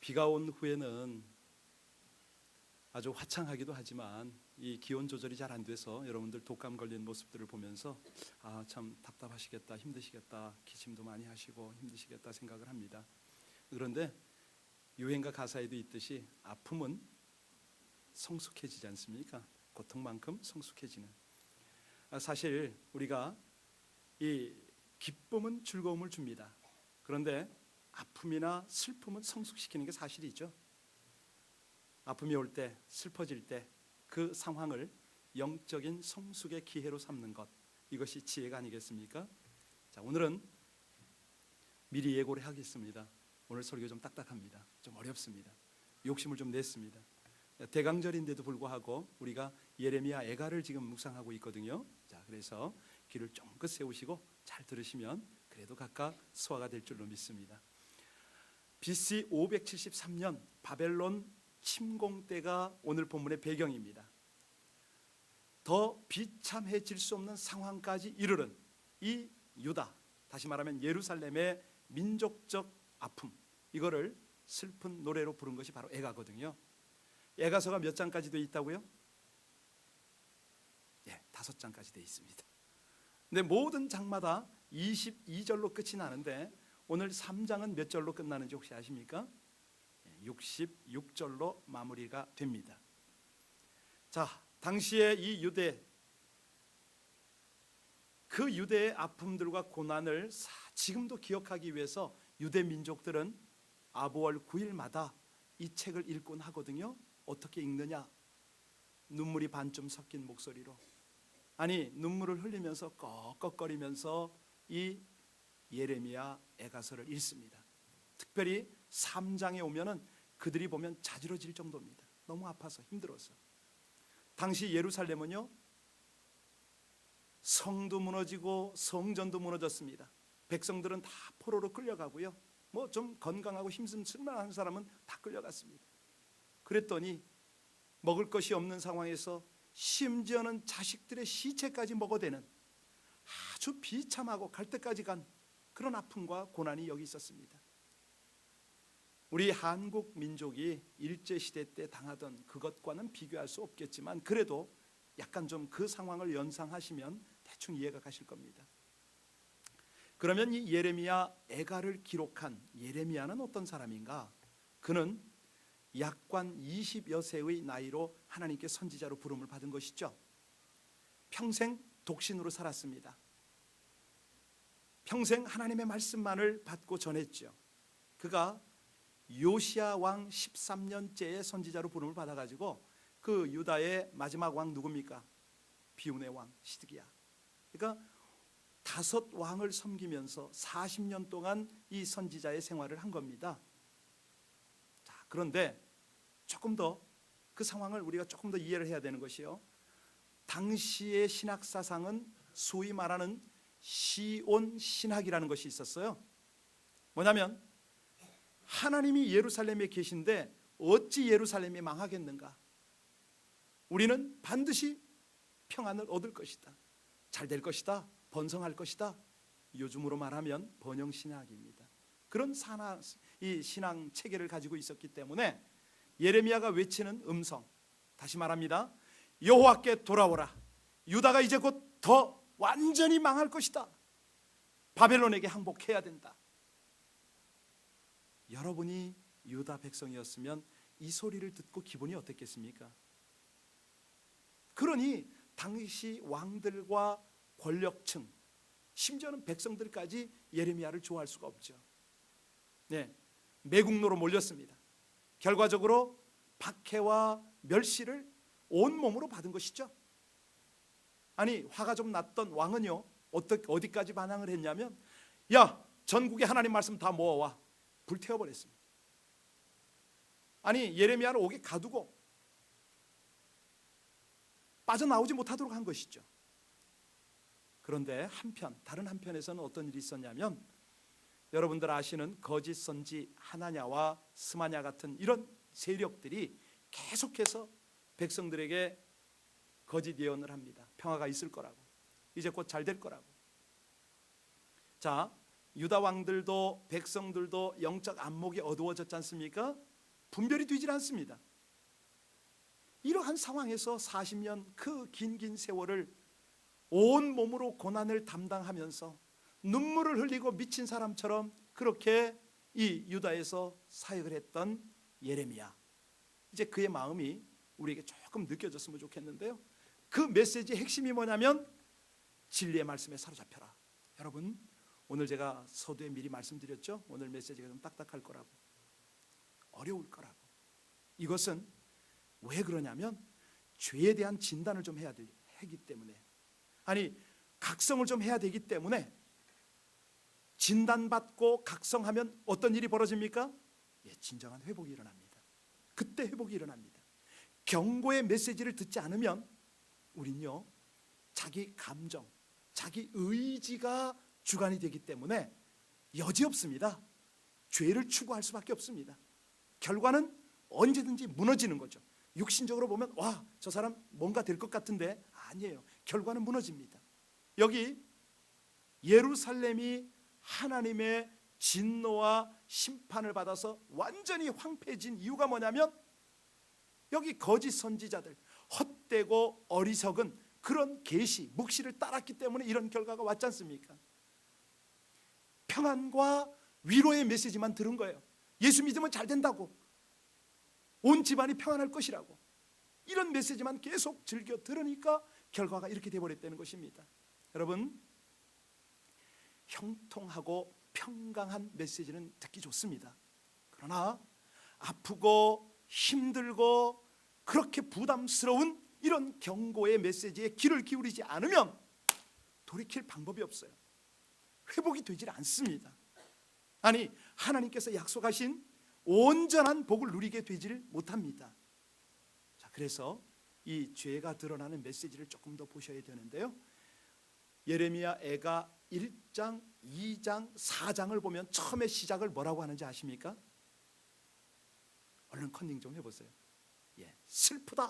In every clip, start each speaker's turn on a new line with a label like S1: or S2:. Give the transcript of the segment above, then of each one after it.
S1: 비가 온 후에는 아주 화창하기도 하지만 이 기온 조절이 잘 안 돼서 여러분들 독감 걸린 모습들을 보면서 참 답답하시겠다, 힘드시겠다, 기침도 많이 하시고 힘드시겠다 생각을 합니다. 그런데 유행가 가사에도 있듯이 아픔은 성숙해지지 않습니까? 고통만큼 성숙해지는. 사실 우리가 이 기쁨은 즐거움을 줍니다. 그런데 아픔이나 슬픔은 성숙시키는 게 사실이죠. 아픔이 올 때, 슬퍼질 때 그 상황을 영적인 성숙의 기회로 삼는 것, 이것이 지혜가 아니겠습니까? 자, 오늘은 미리 예고를 하겠습니다. 오늘 설교 좀 딱딱합니다. 좀 어렵습니다. 욕심을 좀 냈습니다. 대강절인데도 불구하고 우리가 예레미야 애가를 지금 묵상하고 있거든요. 자, 그래서 귀를 쫑긋 세우시고 잘 들으시면 그래도 각각 소화가 될 줄로 믿습니다. BC 573년 바벨론 침공 때가 오늘 본문의 배경입니다. 더 비참해질 수 없는 상황까지 이르는 이 유다, 다시 말하면 예루살렘의 민족적 아픔, 이거를 슬픈 노래로 부른 것이 바로 애가거든요. 애가서가 몇 장까지 되어 있다고요? 5장까지 되어 있습니다. 근데 모든 장마다 22절로 끝이 나는데 오늘 3장은 몇 절로 끝나는지 혹시 아십니까? 66절로 마무리가 됩니다. 자, 당시에 이 유대, 그 유대의 아픔들과 고난을 지금도 기억하기 위해서 유대 민족들은 아부월 9일마다 이 책을 읽곤 하거든요. 어떻게 읽느냐? 눈물이 반쯤 섞인 목소리로, 아니 눈물을 흘리면서 꺽꺽거리면서 이 예레미야 애가서를 읽습니다. 특별히 3장에 오면은 그들이 보면 자지러질 정도입니다. 너무 아파서 힘들어서. 당시 예루살렘은요, 성도 무너지고 성전도 무너졌습니다. 백성들은 다 포로로 끌려가고요, 뭐 좀 건강하고 힘쓸만한 사람은 다 끌려갔습니다. 그랬더니 먹을 것이 없는 상황에서 심지어는 자식들의 시체까지 먹어대는 아주 비참하고 갈 때까지 간 그런 아픔과 고난이 여기 있었습니다. 우리 한국 민족이 일제시대 때 당하던 그것과는 비교할 수 없겠지만 그래도 약간 좀 그 상황을 연상하시면 대충 이해가 가실 겁니다. 그러면 이 예레미야 애가를 기록한 예레미야는 어떤 사람인가? 그는 약관 20여 세의 나이로 하나님께 선지자로 부름을 받은 것이죠. 평생 독신으로 살았습니다. 평생 하나님의 말씀만을 받고 전했죠. 그가 요시야 왕 13년째의 선지자로 부름을 받아가지고 그 유다의 마지막 왕 누굽니까? 비운의 왕 시드기야. 그러니까 5 왕을 섬기면서 40년 동안 이 선지자의 생활을 한 겁니다. 자, 그런데 조금 더 그 상황을 우리가 조금 더 이해를 해야 되는 것이요, 당시의 신학 사상은 소위 말하는 시온 신학이라는 것이 있었어요. 뭐냐면 하나님이 예루살렘에 계신데 어찌 예루살렘이 망하겠는가? 우리는 반드시 평안을 얻을 것이다, 잘 될 것이다, 번성할 것이다. 요즘으로 말하면 번영신학입니다. 그런 이 신앙 체계를 가지고 있었기 때문에 예레미야가 외치는 음성, 다시 말합니다, 여호와께 돌아오라. 유다가 이제 곧 더 완전히 망할 것이다. 바벨론에게 항복해야 된다. 여러분이 유다 백성이었으면 이 소리를 듣고 기분이 어땠겠습니까? 그러니 당시 왕들과 권력층, 심지어는 백성들까지 예레미야를 좋아할 수가 없죠. 네, 매국노로 몰렸습니다. 결과적으로 박해와 멸시를 온몸으로 받은 것이죠. 아니, 화가 좀 났던 왕은요, 어디까지 반항을 했냐면, 야, 전국에 하나님 말씀 다 모아와, 불태워버렸습니다. 아니, 예레미야를 옥에 가두고 빠져나오지 못하도록 한 것이죠. 그런데 다른 한편에서는 어떤 일이 있었냐면, 여러분들 아시는 거짓 선지 하나냐와 스마냐 같은 이런 세력들이 계속해서 백성들에게 거짓 예언을 합니다. 평화가 있을 거라고, 이제 곧 잘 될 거라고. 자, 유다 왕들도 백성들도 영적 안목이 어두워졌지 않습니까? 분별이 되질 않습니다. 이러한 상황에서 40년 그 긴 세월을 온 몸으로 고난을 담당하면서 눈물을 흘리고 미친 사람처럼 그렇게 이 유다에서 사역을 했던 예레미야, 이제 그의 마음이 우리에게 조금 느껴졌으면 좋겠는데요, 그 메시지의 핵심이 뭐냐면 진리의 말씀에 사로잡혀라. 여러분, 오늘 제가 서두에 미리 말씀드렸죠, 오늘 메시지가 좀 딱딱할 거라고, 어려울 거라고. 이것은 왜 그러냐면 죄에 대한 진단을 좀 해야 하기 때문에, 아니 각성을 좀 해야 되기 때문에, 진단받고 각성하면 어떤 일이 벌어집니까? 진정한 회복이 일어납니다. 그때 회복이 일어납니다. 경고의 메시지를 듣지 않으면 우린요, 자기 감정, 자기 의지가 주관이 되기 때문에 여지없습니다. 죄를 추구할 수밖에 없습니다. 결과는 언제든지 무너지는 거죠. 육신적으로 보면 와, 저 사람 뭔가 될 것 같은데, 아니에요. 결과는 무너집니다. 여기 예루살렘이 하나님의 진노와 심판을 받아서 완전히 황폐해진 이유가 뭐냐면, 여기 거짓 선지자들, 헛되고 어리석은 그런 계시, 묵시를 따랐기 때문에 이런 결과가 왔지 않습니까? 평안과 위로의 메시지만 들은 거예요. 예수 믿으면 잘 된다고, 온 집안이 평안할 것이라고, 이런 메시지만 계속 즐겨 들으니까 결과가 이렇게 되어버렸다는 것입니다. 여러분, 형통하고 평강한 메시지는 듣기 좋습니다. 그러나 아프고 힘들고 그렇게 부담스러운 이런 경고의 메시지에 귀를 기울이지 않으면 돌이킬 방법이 없어요. 회복이 되질 않습니다. 아니, 하나님께서 약속하신 온전한 복을 누리게 되지를 못합니다. 자, 그래서 이 죄가 드러나는 메시지를 조금 더 보셔야 되는데요, 예레미야 애가 1장, 2장, 4장을 보면 처음에 시작을 뭐라고 하는지 아십니까? 얼른 컨닝 좀 해보세요. 슬프다,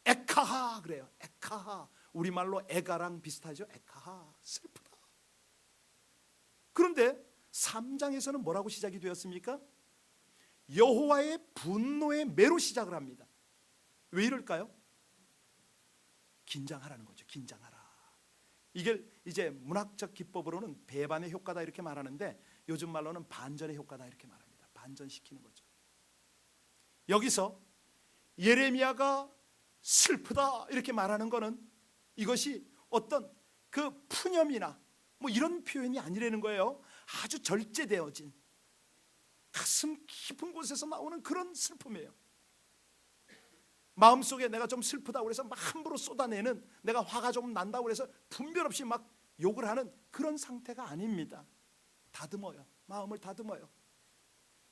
S1: 에카하 그래요. 에카하, 우리말로 에가랑 비슷하죠. 에카하, 슬프다. 그런데 3장에서는 뭐라고 시작이 되었습니까? 여호와의 분노의 매로 시작을 합니다. 왜 이럴까요? 긴장하라는 거죠. 긴장하라. 이게 이제 문학적 기법으로는 배반의 효과다 이렇게 말하는데, 요즘 말로는 반전의 효과다 이렇게 말합니다. 반전시키는 거죠. 여기서 예레미야가 슬프다 이렇게 말하는 것은 이것이 어떤 그 푸념이나 뭐 이런 표현이 아니라는 거예요. 아주 절제되어진 가슴 깊은 곳에서 나오는 그런 슬픔이에요. 마음속에 내가 좀 슬프다고 해서 막 함부로 쏟아내는, 내가 화가 좀 난다고 해서 분별 없이 막 욕을 하는 그런 상태가 아닙니다. 다듬어요. 마음을 다듬어요.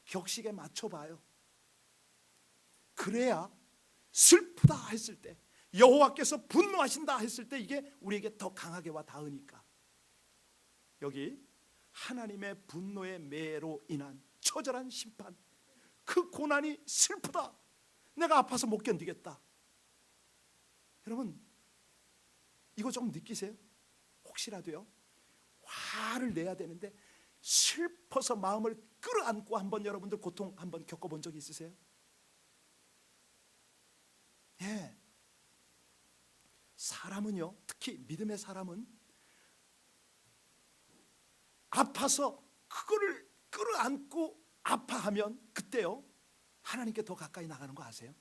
S1: 격식에 맞춰봐요. 그래야 슬프다 했을 때, 여호와께서 분노하신다 했을 때 이게 우리에게 더 강하게 와 닿으니까. 여기 하나님의 분노의 매로 인한 처절한 심판, 그 고난이 슬프다, 내가 아파서 못 견디겠다. 여러분, 이거 좀 느끼세요? 혹시라도요, 화를 내야 되는데 슬퍼서 마음을 끌어안고 한번 여러분들 고통 한번 겪어본 적 있으세요? 사람은요, 특히 믿음의 사람은 아파서 그거를 끌어안고 아파하면 그때요, 하나님께 더 가까이 나가는 거 아세요?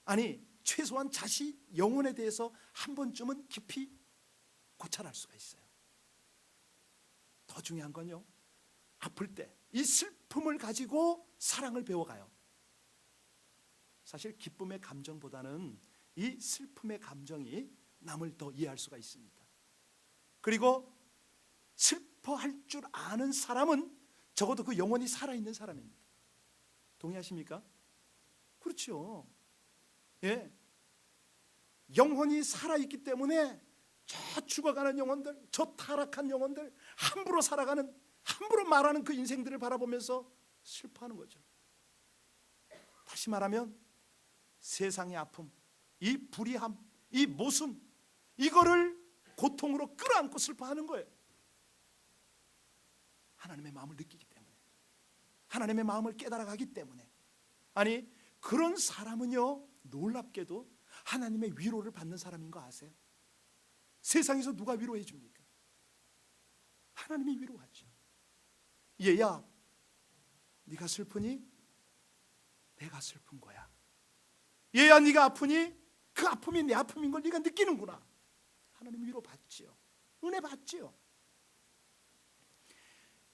S1: 아니, 최소한 자식 영혼에 대해서 한 번쯤은 깊이 고찰할 수가 있어요. 더 중요한 건요, 아플 때 이 슬픔을 가지고 사랑을 배워가요. 사실 기쁨의 감정보다는 이 슬픔의 감정이 남을 더 이해할 수가 있습니다. 그리고 슬퍼할 줄 아는 사람은 적어도 그 영혼이 살아있는 사람입니다. 동의하십니까? 그렇죠. 영혼이 살아있기 때문에 저 죽어가는 영혼들, 저 타락한 영혼들, 함부로 살아가는, 함부로 말하는 그 인생들을 바라보면서 슬퍼하는 거죠. 다시 말하면 세상의 아픔, 이 불의함, 이 모순, 이거를 고통으로 끌어안고 슬퍼하는 거예요. 하나님의 마음을 느끼기 때문에.
S2: 하나님의 마음을 깨달아가기 때문에. 아니, 그런 사람은요, 놀랍게도 하나님의 위로를 받는 사람인 거 아세요? 세상에서 누가 위로해 줍니까? 하나님이 위로하죠. 얘야, 네가 슬프니? 내가 슬픈 거야. 얘야, 네가 아프니? 그 아픔이 내 아픔인 걸 네가 느끼는구나. 하나님 위로 받지요. 은혜 받지요.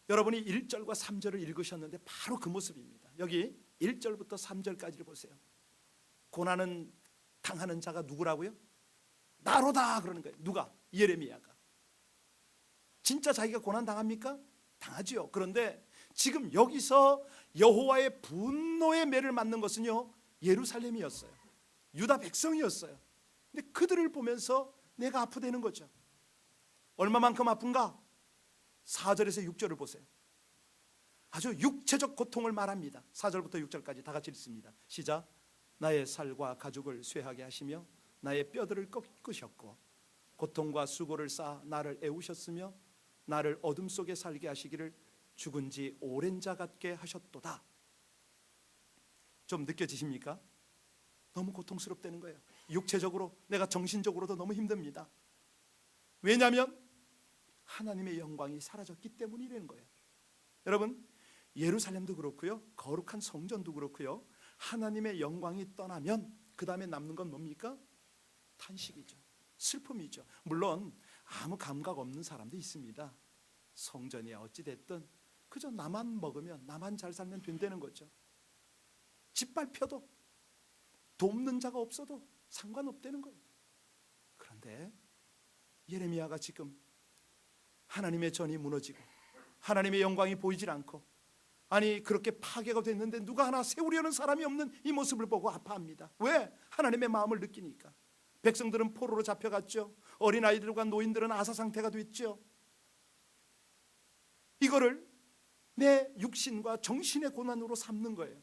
S2: 여러분이 1절과 3절을 읽으셨는데 바로 그 모습입니다. 여기 1절부터 3절까지를 보세요. 고난은 당하는 자가 누구라고요? 나로다 그러는 거예요. 누가? 예레미야가. 진짜 자기가 고난 당합니까? 당하지요. 그런데 지금 여기서 여호와의 분노의 매를 맞는 것은요, 예루살렘이었어요. 유다 백성이었어요. 근데 그들을 보면서 내가 아프다는 거죠. 얼마만큼 아픈가? 4절에서 6절을 보세요. 아주 육체적 고통을 말합니다. 4절부터 6절까지 다 같이 읽습니다. 시작. 나의 살과 가죽을 쇠하게 하시며 나의 뼈들을 꺾으셨고 고통과 수고를 쌓아 나를 애우셨으며 나를 어둠 속에 살게 하시기를 죽은 지 오랜 자 같게 하셨도다. 좀 느껴지십니까? 너무 고통스럽다는 거예요. 육체적으로, 내가 정신적으로도 너무 힘듭니다. 왜냐하면 하나님의 영광이 사라졌기 때문이라는 거예요. 여러분, 예루살렘도 그렇고요, 거룩한 성전도 그렇고요, 하나님의 영광이 떠나면 그 다음에 남는 건 뭡니까? 탄식이죠. 슬픔이죠. 물론 아무 감각 없는 사람도 있습니다. 성전이야 어찌됐든 그저 나만 먹으면, 나만 잘 살면 된다는 거죠. 짓밟혀도 돕는 자가 없어도 상관없다는 거예요. 그런데 예레미야가 지금 하나님의 전이 무너지고 하나님의 영광이 보이질 않고, 아니 그렇게 파괴가 됐는데 누가 하나 세우려는 사람이 없는 이 모습을 보고 아파합니다. 왜? 하나님의 마음을 느끼니까. 백성들은 포로로 잡혀갔죠. 어린아이들과 노인들은 아사 상태가 됐죠. 이거를 내 육신과 정신의 고난으로 삼는 거예요.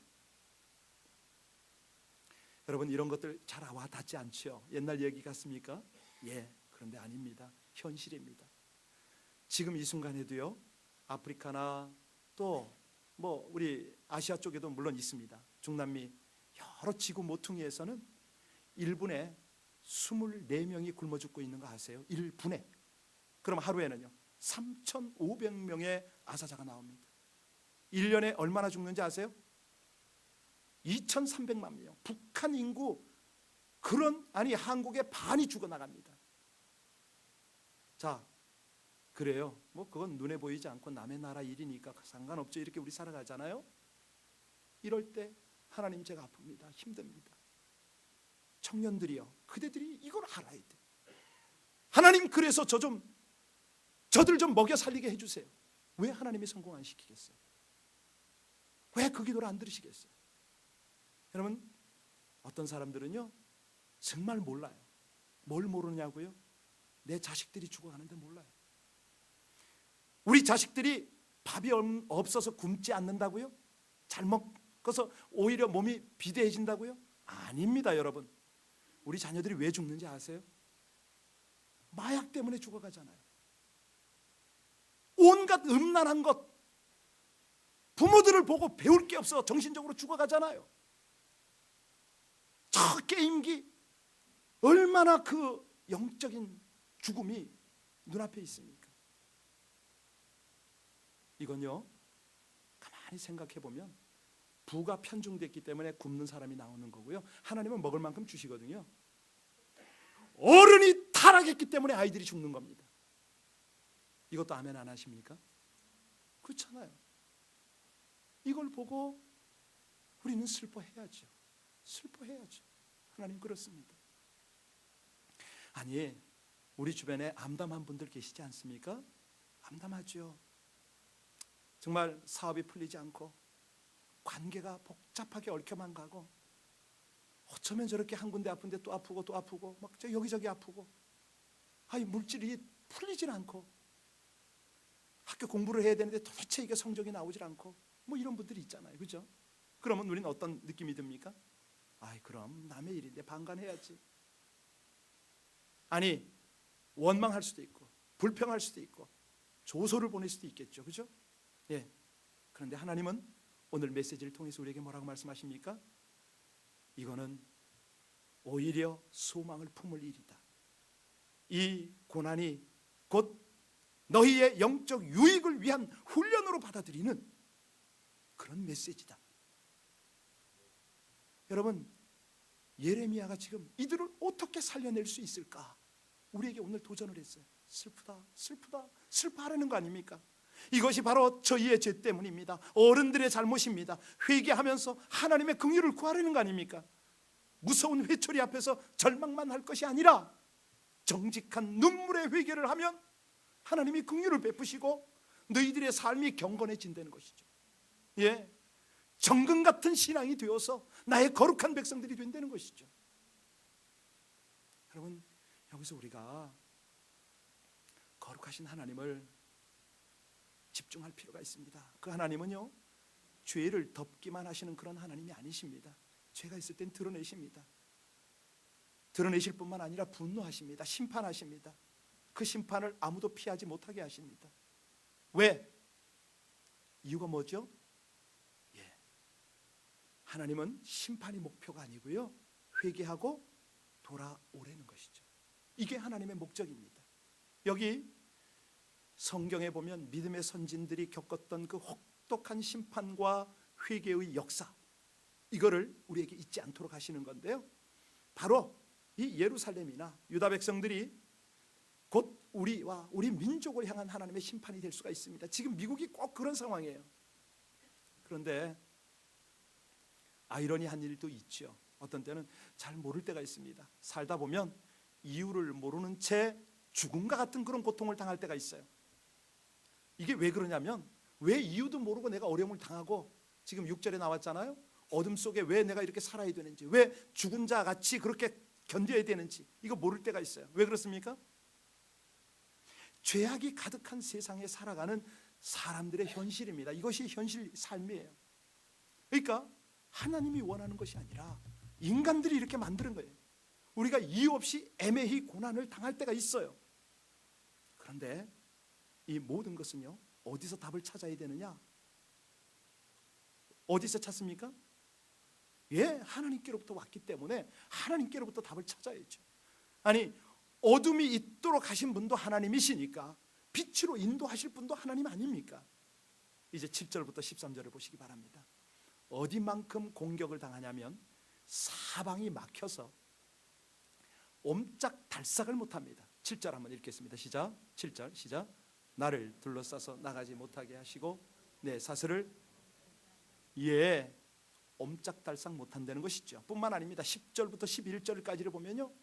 S2: 여러분, 이런 것들 잘 와 닿지 않죠? 옛날 얘기 같습니까? 예, 그런데 아닙니다. 현실입니다. 지금 이 순간에도요, 아프리카나 또 뭐 우리 아시아 쪽에도 물론 있습니다. 중남미 여러 지구 모퉁이에서는 1분에 24명이 굶어 죽고 있는 거 아세요? 1분에. 그럼 하루에는요 3,500명의 아사자가 나옵니다. 1년에 얼마나 죽는지 아세요? 2,300만 명. 북한 인구 한국의 반이 죽어나갑니다. 자, 그래요. 뭐 그건 눈에 보이지 않고 남의 나라 일이니까 상관없죠. 이렇게 우리 살아가잖아요. 이럴 때 하나님, 제가 아픕니다. 힘듭니다. 청년들이요, 그대들이 이걸 알아야 돼. 하나님, 그래서 저들 좀 먹여 살리게 해주세요. 왜 하나님이 성공 안 시키겠어요? 왜 그 기도를 안 들으시겠어요? 여러분, 어떤 사람들은요 정말 몰라요. 뭘 모르냐고요? 내 자식들이 죽어가는데 몰라요. 우리 자식들이 밥이 없어서 굶지 않는다고요? 잘 먹어서 오히려 몸이 비대해진다고요? 아닙니다. 여러분, 우리 자녀들이 왜 죽는지 아세요? 마약 때문에 죽어가잖아요. 온갖 음란한 것, 부모들을 보고 배울 게 없어 정신적으로 죽어가잖아요. 저 게임기, 얼마나 그 영적인 죽음이 눈앞에 있습니까? 이건요, 가만히 생각해 보면 부가 편중됐기 때문에 굶는 사람이 나오는 거고요, 하나님은 먹을 만큼 주시거든요. 어른이 타락했기 때문에 아이들이 죽는 겁니다. 이것도 아멘 안 하십니까? 그렇잖아요. 이걸 보고 우리는 슬퍼해야죠. 슬퍼해야죠. 하나님 그렇습니다. 아니, 우리 주변에 암담한 분들 계시지 않습니까? 암담하죠. 정말 사업이 풀리지 않고 관계가 복잡하게 얽혀만 가고, 어쩌면 저렇게 한 군데 아픈데 또 아프고 또 아프고 막 여기저기 아프고, 아니 물질이 풀리질 않고, 학교 공부를 해야 되는데 도대체 이게 성적이 나오질 않고, 뭐 이런 분들이 있잖아요. 그죠? 그러면 우리는 어떤 느낌이 듭니까? 아이, 그럼 남의 일인데 방관해야지. 아니, 원망할 수도 있고 불평할 수도 있고 조소를 보낼 수도 있겠죠. 그죠? 예. 그런데 하나님은 오늘 메시지를 통해서 우리에게 뭐라고 말씀하십니까? 이거는 오히려 소망을 품을 일이다. 이 고난이 곧 너희의 영적 유익을 위한 훈련으로 받아들이는 그런 메시지다. 여러분, 예레미야가 지금 이들을 어떻게 살려낼 수 있을까? 우리에게 오늘 도전을 했어요. 슬프다, 슬프다, 슬퍼하라는 거 아닙니까? 이것이 바로 저희의 죄 때문입니다. 어른들의 잘못입니다. 회개하면서 하나님의 긍휼을 구하려는 거 아닙니까? 무서운 회초리 앞에서 절망만 할 것이 아니라 정직한 눈물의 회개를 하면 하나님이 긍휼을 베푸시고 너희들의 삶이 경건해진다는 것이죠. 예, 정금 같은 신앙이 되어서 나의 거룩한 백성들이 된다는 것이죠. 여러분, 여기서 우리가 거룩하신 하나님을 집중할 필요가 있습니다. 그 하나님은요, 죄를 덮기만 하시는 그런 하나님이 아니십니다. 죄가 있을 땐 드러내십니다. 드러내실 뿐만 아니라 분노하십니다. 심판하십니다. 그 심판을 아무도 피하지 못하게 하십니다. 왜? 이유가 뭐죠? 예, 하나님은 심판이 목표가 아니고요, 회개하고 돌아오라는 것이죠. 이게 하나님의 목적입니다. 여기 성경에 보면 믿음의 선진들이 겪었던 그 혹독한 심판과 회개의 역사, 이거를 우리에게 잊지 않도록 하시는 건데요, 바로 이 예루살렘이나 유다 백성들이 곧 우리와 우리 민족을 향한 하나님의 심판이 될 수가 있습니다. 지금 미국이 꼭 그런 상황이에요. 그런데 아이러니한 일도 있죠. 어떤 때는 잘 모를 때가 있습니다. 살다 보면 이유를 모르는 채 죽음과 같은 그런 고통을 당할 때가 있어요. 이게 왜 그러냐면, 왜 이유도 모르고 내가 어려움을 당하고, 지금 6절에 나왔잖아요. 어둠 속에 왜 내가 이렇게 살아야 되는지, 왜 죽은 자 같이 그렇게 견뎌야 되는지, 이거 모를 때가 있어요. 왜 그렇습니까? 죄악이 가득한 세상에 살아가는 사람들의 현실입니다. 이것이 현실 삶이에요. 그러니까 하나님이 원하는 것이 아니라 인간들이 이렇게 만드는 거예요. 우리가 이유 없이 애매히 고난을 당할 때가 있어요. 그런데 이 모든 것은요, 어디서 답을 찾아야 되느냐? 어디서 찾습니까? 예, 하나님께로부터 왔기 때문에 하나님께로부터 답을 찾아야죠. 아니, 어둠이 있도록 하신 분도 하나님이시니까 빛으로 인도하실 분도 하나님 아닙니까? 이제 7절부터 13절을 보시기 바랍니다. 어디만큼 공격을 당하냐면 사방이 막혀서 옴짝달싹을 못합니다. 7절 한번 읽겠습니다. 시작. 7절 시작. 나를 둘러싸서 나가지 못하게 하시고 내 사슬을, 예, 옴짝달싹 못한다는 것이죠. 뿐만 아닙니다. 10절부터 11절까지를 보면요,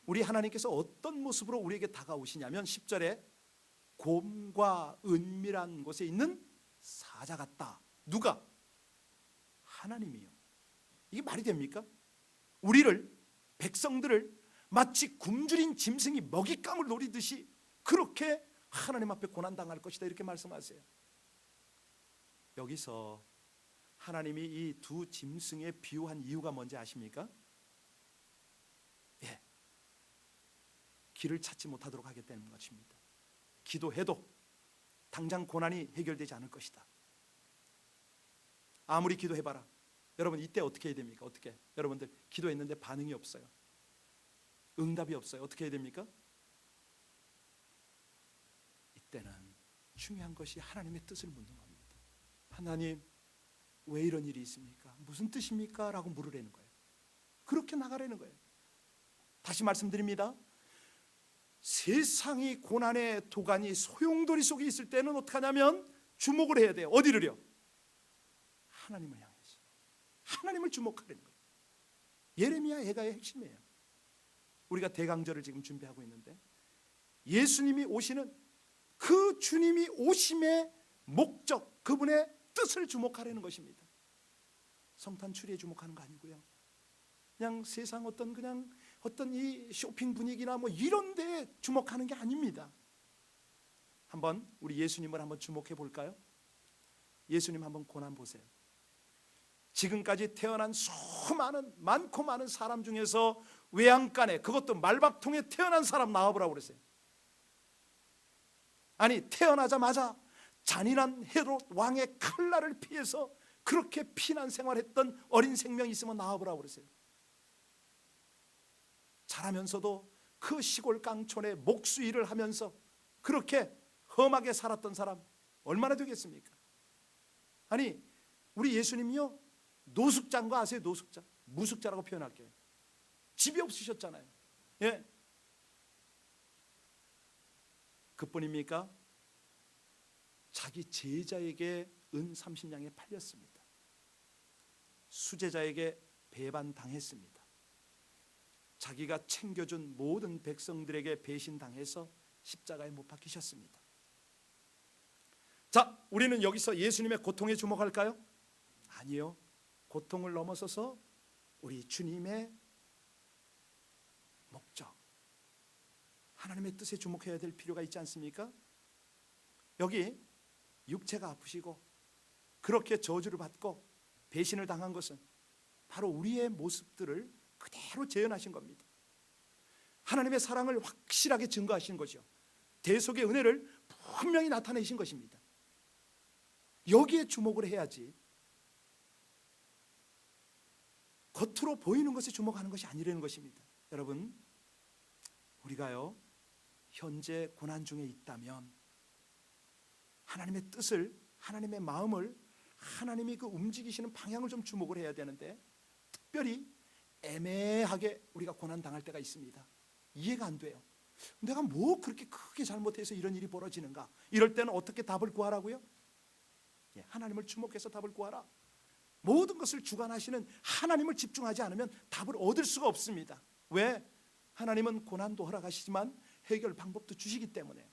S2: 우리 하나님께서 어떤 모습으로 우리에게 다가오시냐면 10절에 곰과 은밀한 곳에 있는 사자 같다. 누가? 하나님이요. 이게 말이 됩니까? 우리를, 백성들을 마치 굶주린 짐승이 먹잇감을 노리듯이 그렇게 하나님 앞에 고난당할 것이다, 이렇게 말씀하세요. 여기서 하나님이 이 두 짐승에 비유한 이유가 뭔지 아십니까? 예, 길을 찾지 못하도록 하겠다는 것입니다. 기도해도 당장 고난이 해결되지 않을 것이다. 아무리 기도해봐라. 여러분, 이때 어떻게 해야 됩니까? 어떻게? 여러분들 기도했는데 반응이 없어요. 응답이 없어요. 어떻게 해야 됩니까? 이때는 중요한 것이 하나님의 뜻을 묻는 겁니다. 하나님, 왜 이런 일이 있습니까? 무슨 뜻입니까? 라고 물으라는 거예요. 그렇게 나가라는 거예요. 다시 말씀드립니다. 세상이 고난의 도가니 소용돌이 속에 있을 때는 어떻게 하냐면 주목을 해야 돼요. 어디를요? 하나님을 향해서. 하나님을 주목하라는 거예요. 예레미야 애가의 핵심이에요. 우리가 대강절을 지금 준비하고 있는데 예수님이 오시는 그 주님이 오심의 목적, 그분의 뜻을 주목하라는 것입니다. 성탄 추리에 주목하는 거 아니고요, 그냥 세상 어떤 이 쇼핑 분위기나 뭐 이런 데에 주목하는 게 아닙니다. 한번 우리 예수님을 한번 주목해 볼까요? 예수님 한번 고난 보세요. 지금까지 태어난 많고 많은 사람 중에서 외양간에, 그것도 말박통에 태어난 사람 나와보라고 그랬어요. 아니, 태어나자마자 잔인한 헤롯 왕의 칼날을 피해서 그렇게 피난 생활했던 어린 생명이 있으면 나와보라고 그러세요. 자라면서도 그 시골 깡촌에 목수일을 하면서 그렇게 험하게 살았던 사람 얼마나 되겠습니까? 아니, 우리 예수님이요, 노숙자인 거 아세요? 노숙자. 무숙자라고 표현할게요. 집이 없으셨잖아요. 예. 그뿐입니까? 자기 제자에게 은 30냥에 팔렸습니다. 수제자에게 배반당했습니다. 자기가 챙겨준 모든 백성들에게 배신당해서 십자가에 못 박히셨습니다. 자, 우리는 여기서 예수님의 고통에 주목할까요? 아니요. 고통을 넘어서서 우리 주님의 목적, 하나님의 뜻에 주목해야 될 필요가 있지 않습니까? 여기 육체가 아프시고 그렇게 저주를 받고 배신을 당한 것은 바로 우리의 모습들을 그대로 재현하신 겁니다. 하나님의 사랑을 확실하게 증거하신 것이요, 대속의 은혜를 분명히 나타내신 것입니다. 여기에 주목을 해야지 겉으로 보이는 것에 주목하는 것이 아니라는 것입니다. 여러분, 우리가요 현재 고난 중에 있다면 하나님의 뜻을, 하나님의 마음을, 하나님이 그 움직이시는 방향을 좀 주목을 해야 되는데, 특별히 애매하게 우리가 고난 당할 때가 있습니다. 이해가 안 돼요. 내가 뭐 그렇게 크게 잘못해서 이런 일이 벌어지는가? 이럴 때는 어떻게 답을 구하라고요? 하나님을 주목해서 답을 구하라. 모든 것을 주관하시는 하나님을 집중하지 않으면 답을 얻을 수가 없습니다. 왜? 하나님은 고난도 허락하시지만 해결 방법도 주시기 때문에.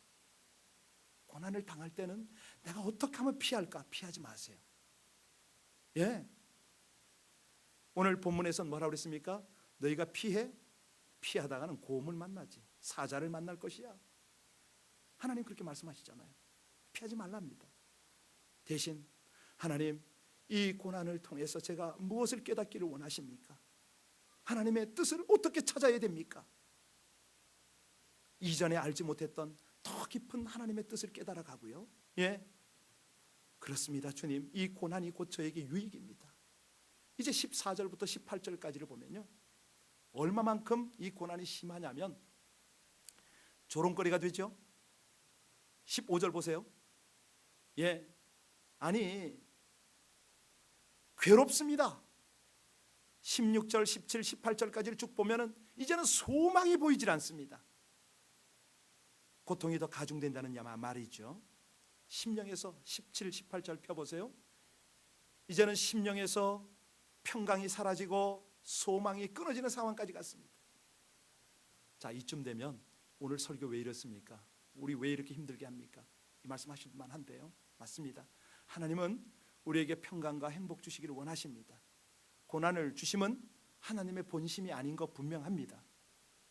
S2: 고난을 당할 때는 내가 어떻게 하면 피할까? 피하지 마세요. 예. 오늘 본문에서는 뭐라고 그랬습니까? 너희가 피하다가는 고음을 만나지, 사자를 만날 것이야. 하나님 그렇게 말씀하시잖아요. 피하지 말랍니다. 대신 하나님, 이 고난을 통해서 제가 무엇을 깨닫기를 원하십니까? 하나님의 뜻을 어떻게 찾아야 됩니까? 이전에 알지 못했던 더 깊은 하나님의 뜻을 깨달아 가고요. 예, 그렇습니다. 주님, 이 고난이 곧 저에게 유익입니다. 이제 14절부터 18절까지를 보면요, 얼마만큼 이 고난이 심하냐면 조롱거리가 되죠. 15절 보세요. 예, 아니 괴롭습니다. 16절, 17, 18절까지를 쭉 보면은 이제는 소망이 보이질 않습니다. 고통이 더 가중된다는 말이죠. 심령에서 17, 18절 펴보세요. 이제는 심령에서 평강이 사라지고 소망이 끊어지는 상황까지 갔습니다. 자, 이쯤 되면 오늘 설교 왜 이렇습니까? 우리 왜 이렇게 힘들게 합니까? 이 말씀하실 만한데요. 맞습니다. 하나님은 우리에게 평강과 행복 주시기를 원하십니다. 고난을 주심은 하나님의 본심이 아닌 것 분명합니다.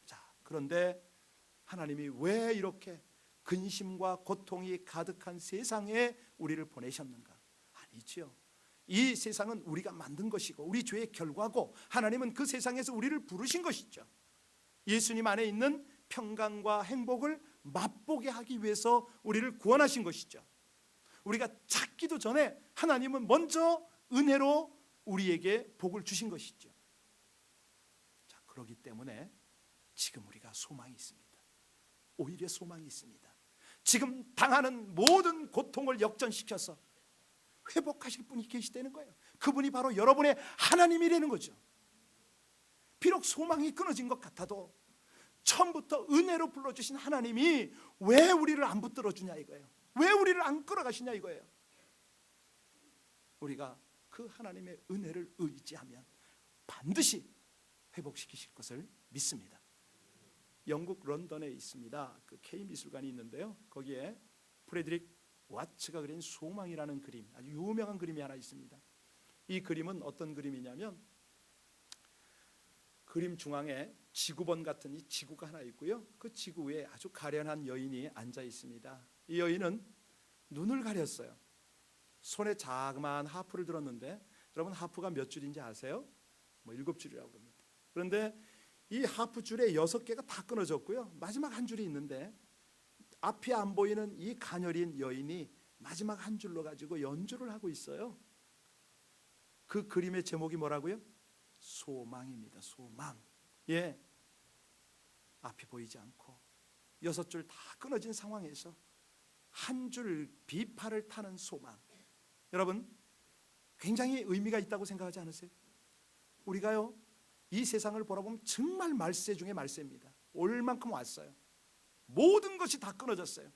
S2: 자, 그런데 하나님이 왜 이렇게 근심과 고통이 가득한 세상에 우리를 보내셨는가? 아니죠. 이 세상은 우리가 만든 것이고 우리 죄의 결과고, 하나님은 그 세상에서 우리를 부르신 것이죠. 예수님 안에 있는 평강과 행복을 맛보게 하기 위해서 우리를 구원하신 것이죠. 우리가 찾기도 전에 하나님은 먼저 은혜로 우리에게 복을 주신 것이죠. 자, 그렇기 때문에 지금 우리가 소망이 있습니다. 오히려 소망이 있습니다. 지금 당하는 모든 고통을 역전시켜서 회복하실 분이 계시다는 거예요. 그분이 바로 여러분의 하나님이라는 거죠. 비록 소망이 끊어진 것 같아도 처음부터 은혜로 불러주신 하나님이 왜 우리를 안 붙들어 주냐 이거예요. 왜 우리를 안 끌어가시냐 이거예요. 우리가 그 하나님의 은혜를 의지하면 반드시 회복시키실 것을 믿습니다. 영국 런던에 있습니다. 그 K미술관이 있는데요, 거기에 프레드릭 와츠가 그린 소망이라는 그림, 아주 유명한 그림이 하나 있습니다. 이 그림은 어떤 그림이냐면, 그림 중앙에 지구본 같은 이 지구가 하나 있고요, 그 지구 위에 아주 가련한 여인이 앉아 있습니다. 이 여인은 눈을 가렸어요. 손에 자그마한 하프를 들었는데, 여러분 하프가 몇 줄인지 아세요? 7줄이라고 합니다. 그런데 이 하프 줄에 6개가 다 끊어졌고요, 마지막 한 줄이 있는데 앞이 안 보이는 이 가녀린 여인이 마지막 한 줄로 가지고 연주를 하고 있어요. 그 그림의 제목이 뭐라고요? 소망입니다. 소망. 예, 앞이 보이지 않고 6줄 다 끊어진 상황에서 한 줄 비파를 타는 소망. 여러분, 굉장히 의미가 있다고 생각하지 않으세요? 우리가요, 이 세상을 보라보면 정말 말세 중에 말세입니다. 올 만큼 왔어요. 모든 것이 다 끊어졌어요.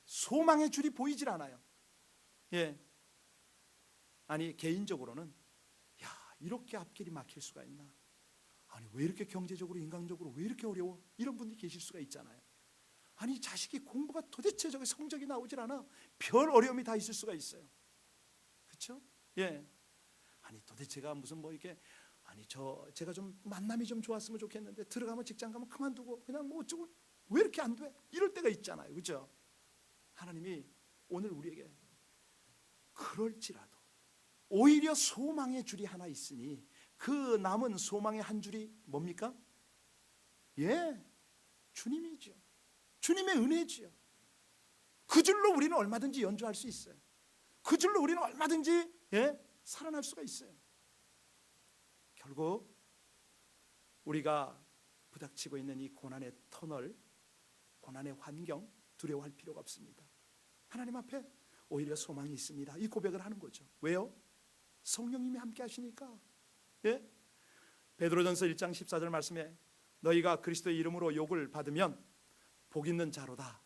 S2: 소망의 줄이 보이질 않아요. 예, 아니 개인적으로는 야, 이렇게 앞길이 막힐 수가 있나? 아니 왜 이렇게 경제적으로 인간적으로 왜 이렇게 어려워? 이런 분들이 계실 수가 있잖아요. 아니 자식이 공부가 도대체 저게 성적이 나오질 않아. 별 어려움이 다 있을 수가 있어요. 그렇죠? 예. 아니 도대체가 무슨 뭐 이게 아니 제가 좀 만남이 좀 좋았으면 좋겠는데 들어가면 직장 가면 그만두고 그냥 뭐 어쩌고 왜 이렇게 안 돼? 이럴 때가 있잖아요. 그렇죠? 하나님이 오늘 우리에게 그럴지라도 오히려 소망의 줄이 하나 있으니 그 남은 소망의 한 줄이 뭡니까? 예, 주님이죠. 주님의 은혜지요. 그 줄로 우리는 얼마든지 연주할 수 있어요. 그 줄로 우리는 얼마든지 살아날 수가 있어요. 결국 우리가 부닥치고 있는 이 고난의 터널, 고난의 환경 두려워할 필요가 없습니다. 하나님 앞에 오히려 소망이 있습니다. 이 고백을 하는 거죠. 왜요? 성령님이 함께 하시니까. 예? 베드로전서 1장 14절 말씀에 너희가 그리스도의 이름으로 욕을 받으면 복 있는 자로다.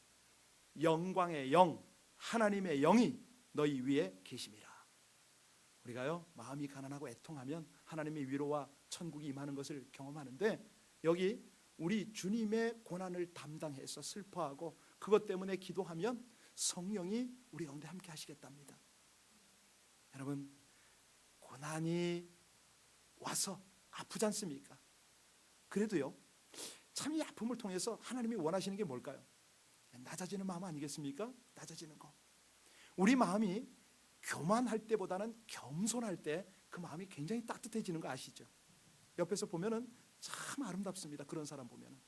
S2: 영광의 영, 하나님의 영이 너희 위에 계심이라. 우리가요, 마음이 가난하고 애통하면 하나님의 위로와 천국이 임하는 것을 경험하는데 여기 우리 주님의 고난을 담당해서 슬퍼하고 그것 때문에 기도하면 성령이 우리 가운데 함께 하시겠답니다. 여러분, 고난이 와서 아프지 않습니까? 그래도요, 참 이 아픔을 통해서 하나님이 원하시는 게 뭘까요? 낮아지는 마음 아니겠습니까? 낮아지는 거. 우리 마음이 교만할 때보다는 겸손할 때 그 마음이 굉장히 따뜻해지는 거 아시죠? 옆에서 보면은 참 아름답습니다. 그런 사람 보면은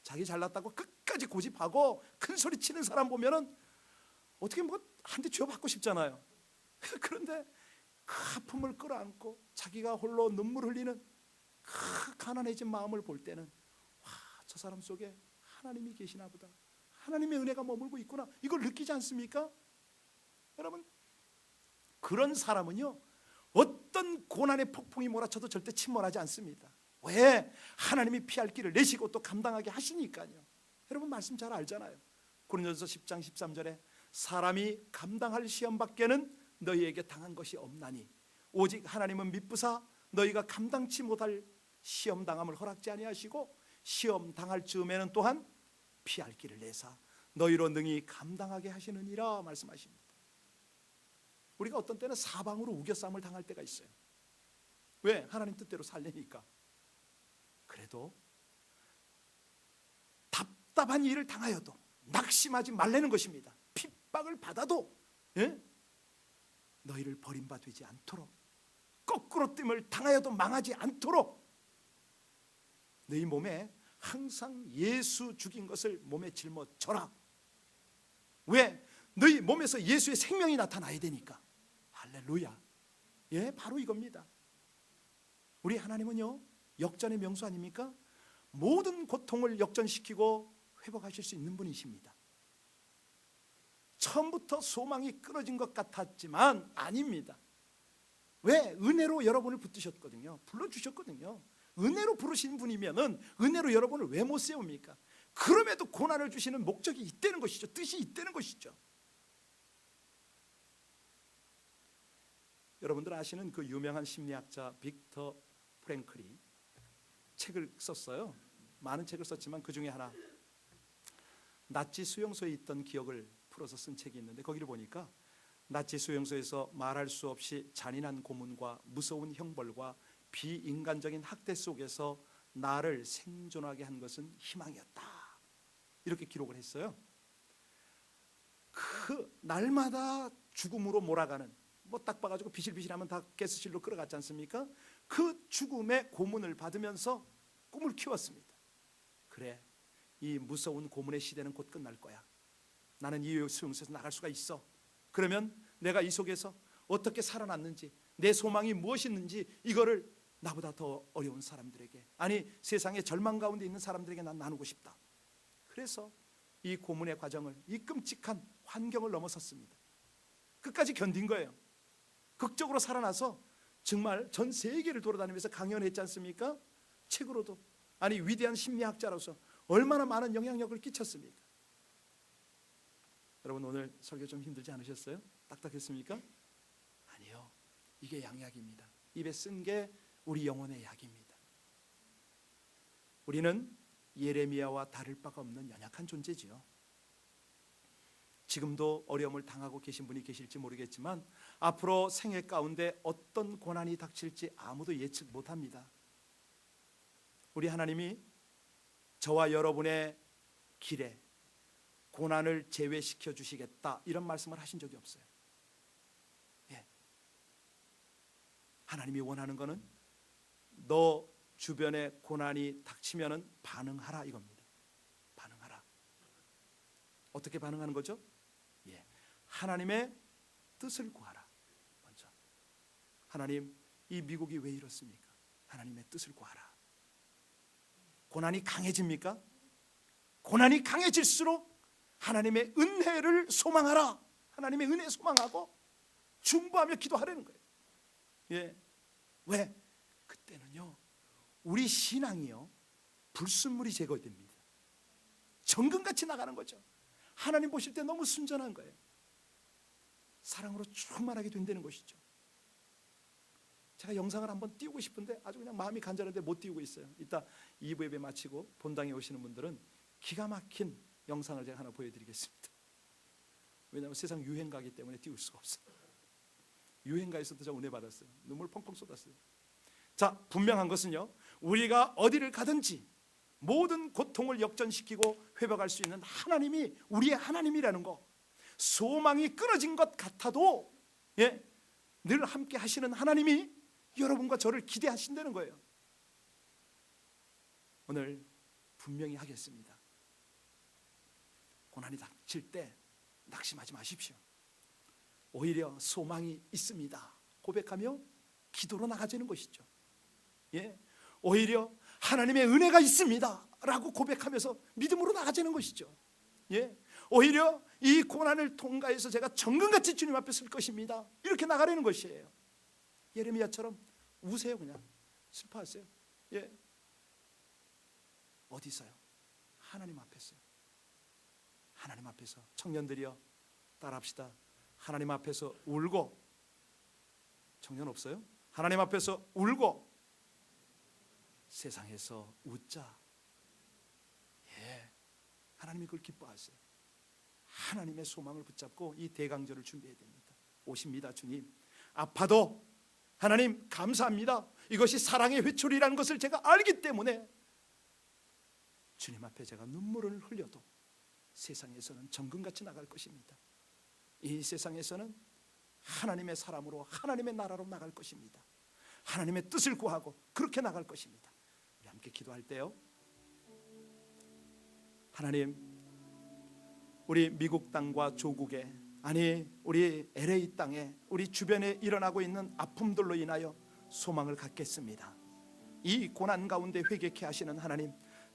S2: 자기 잘났다고 끝까지 고집하고 큰 소리 치는 사람 보면은 어떻게 뭐 한 대 쥐어받고 싶잖아요. 그런데 그 아픔을 끌어안고 자기가 홀로 눈물 흘리는 그 가난해진 마음을 볼 때는 와, 저 사람 속에 하나님이 계시나 보다. 하나님의 은혜가 머물고 있구나. 이걸 느끼지 않습니까? 여러분, 그런 사람은요, 어떤 고난의 폭풍이 몰아쳐도 절대 침몰하지 않습니다. 왜? 하나님이 피할 길을 내시고 또 감당하게 하시니까요. 여러분 말씀 잘 알잖아요. 고린도전서 10장 13절에 사람이 감당할 시험 밖에는 너희에게 당한 것이 없나니 오직 하나님은 미쁘사 너희가 감당치 못할 시험 당함을 허락지 아니하시고 시험 당할 즈음에는 또한 피할 길을 내사 너희로 능히 감당하게 하시느니라 말씀하십니다. 우리가 어떤 때는 사방으로 우겨싸움을 당할 때가 있어요. 왜? 하나님 뜻대로 살려니까. 그래도 답답한 일을 당하여도 낙심하지 말라는 것입니다. 핍박을 받아도 너희를 버림받지 않도록, 거꾸로 뜸을 당하여도 망하지 않도록 너희 몸에 항상 예수 죽인 것을 몸에 짊어져라. 왜? 너희 몸에서 예수의 생명이 나타나야 되니까. 할렐루야. 예, 바로 이겁니다. 우리 하나님은요, 역전의 명수 아닙니까? 모든 고통을 역전시키고 회복하실 수 있는 분이십니다. 처음부터 소망이 끊어진 것 같았지만 아닙니다. 왜? 은혜로 여러분을 붙드셨거든요. 불러주셨거든요. 은혜로 부르신 분이면은 은혜로 여러분을 왜 못 세웁니까? 그럼에도 고난을 주시는 목적이 있다는 것이죠. 뜻이 있다는 것이죠. 여러분들 아시는 그 유명한 심리학자 빅터 프랭클이 책을 썼어요. 많은 책을 썼지만 그 중에 하나, 나치 수용소에 있던 기억을 풀어서 쓴 책이 있는데 거기를 보니까 나치 수용소에서 말할 수 없이 잔인한 고문과 무서운 형벌과 비인간적인 학대 속에서 나를 생존하게 한 것은 희망이었다. 이렇게 기록을 했어요. 그 날마다 죽음으로 몰아가는, 뭐 딱 봐가지고 비실비실하면 다 가스실로 끌어갔지 않습니까? 그 죽음의 고문을 받으면서 꿈을 키웠습니다. 그래, 이 무서운 고문의 시대는 곧 끝날 거야. 나는 이 수용소에서 나갈 수가 있어. 그러면 내가 이 속에서 어떻게 살아났는지, 내 소망이 무엇이었는지 이거를 나보다 더 어려운 사람들에게, 아니 세상의 절망 가운데 있는 사람들에게 난 나누고 싶다. 그래서 이 고문의 과정을, 이 끔찍한 환경을 넘어섰습니다. 끝까지 견딘 거예요. 극적으로 살아나서 정말 전 세계를 돌아다니면서 강연했지 않습니까? 책으로도. 아니 위대한 심리학자로서 얼마나 많은 영향력을 끼쳤습니까? 여러분 오늘 설교 좀 힘들지 않으셨어요? 딱딱했습니까? 아니요, 이게 양약입니다. 입에 쓴 게 우리 영혼의 약입니다. 우리는 예레미야와 다를 바가 없는 연약한 존재지요. 지금도 어려움을 당하고 계신 분이 계실지 모르겠지만 앞으로 생애 가운데 어떤 고난이 닥칠지 아무도 예측 못합니다. 우리 하나님이 저와 여러분의 길에 고난을 제외시켜 주시겠다 이런 말씀을 하신 적이 없어요. 예. 하나님이 원하는 거는 너 주변에 고난이 닥치면은 반응하라 이겁니다. 반응하라. 어떻게 반응하는 거죠? 예. 하나님의 뜻을 구하라. 먼저 하나님, 이 미국이 왜 이렇습니까? 하나님의 뜻을 구하라. 고난이 강해집니까? 고난이 강해질수록 하나님의 은혜를 소망하라. 하나님의 은혜 소망하고 중보하며 기도하라는 거예요. 예. 왜? 그때는요 우리 신앙이요 불순물이 제거됩니다. 정금같이 나가는 거죠. 하나님 보실 때 너무 순전한 거예요. 사랑으로 충만하게 된다는 것이죠. 제가 영상을 한번 띄우고 싶은데 아주 그냥 마음이 간절한데 못 띄우고 있어요. 이따 2부 예배 마치고 본당에 오시는 분들은 기가 막힌 영상을 제가 하나 보여드리겠습니다. 왜냐하면 세상 유행가이기 때문에 띄울 수가 없어요. 유행가에서도 제가 은혜 받았어요. 눈물 펑펑 쏟았어요. 자, 분명한 것은요 우리가 어디를 가든지 모든 고통을 역전시키고 회복할 수 있는 하나님이 우리의 하나님이라는 거, 소망이 끊어진 것 같아도 예, 늘 함께 하시는 하나님이 여러분과 저를 기대하신다는 거예요. 오늘 분명히 하겠습니다. 고난이 닥칠 때 낙심하지 마십시오. 오히려 소망이 있습니다 고백하며 기도로 나가지는 것이죠. 예, 오히려 하나님의 은혜가 있습니다 라고 고백하면서 믿음으로 나가지는 것이죠. 예, 오히려 이 고난을 통과해서 제가 정금같이 주님 앞에 설 것입니다 이렇게 나가려는 것이에요. 예레미야처럼 우세요. 그냥 슬퍼하세요. 예, 어디서요? 하나님 앞에서요. 하나님 앞에서. 청년들이여 따라합시다. 하나님 앞에서 울고. 청년 없어요? 하나님 앞에서 울고 세상에서 웃자. 예, 하나님이 그걸 기뻐하세요. 하나님의 소망을 붙잡고 이 대강절을 준비해야 됩니다. 오십니다. 주님, 아파도 하나님 감사합니다. 이것이 사랑의 회초리라는 것을 제가 알기 때문에 주님 앞에 제가 눈물을 흘려도 세상에서는 정금같이 나갈 것입니다. 이 세상에서는 하나님의 사람으로 하나님의 나라로 나갈 것입니다. 하나님의 뜻을 구하고 그렇게 나갈 것입니다. 우리 함께 기도할 때요, 하나님, 우리 미국 땅과 조국에, 아니 우리 LA 땅에, 우리 주변에 일어나고 있는 아픔들로 인하여 소망을 갖겠습니다. 이 고난 가운데 회개케 하시는 하나님,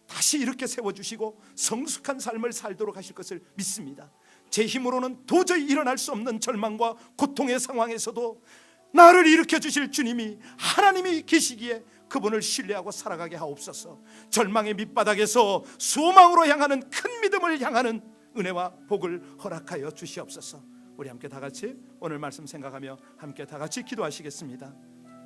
S2: 다시 이렇게 세워주시고 성숙한 삶을 살도록 하실 것을 믿습니다. 제 힘으로는 도저히 일어날 수 없는 절망과 고통의 상황에서도 나를 일으켜 주실 주님이, 하나님이 계시기에 그분을 신뢰하고 살아가게 하옵소서. 절망의 밑바닥에서 소망으로 향하는 큰 믿음을 향하는 은혜와 복을 허락하여 주시옵소서. 우리 함께 다 같이 오늘 말씀 생각하며 함께 다 같이 기도하시겠습니다.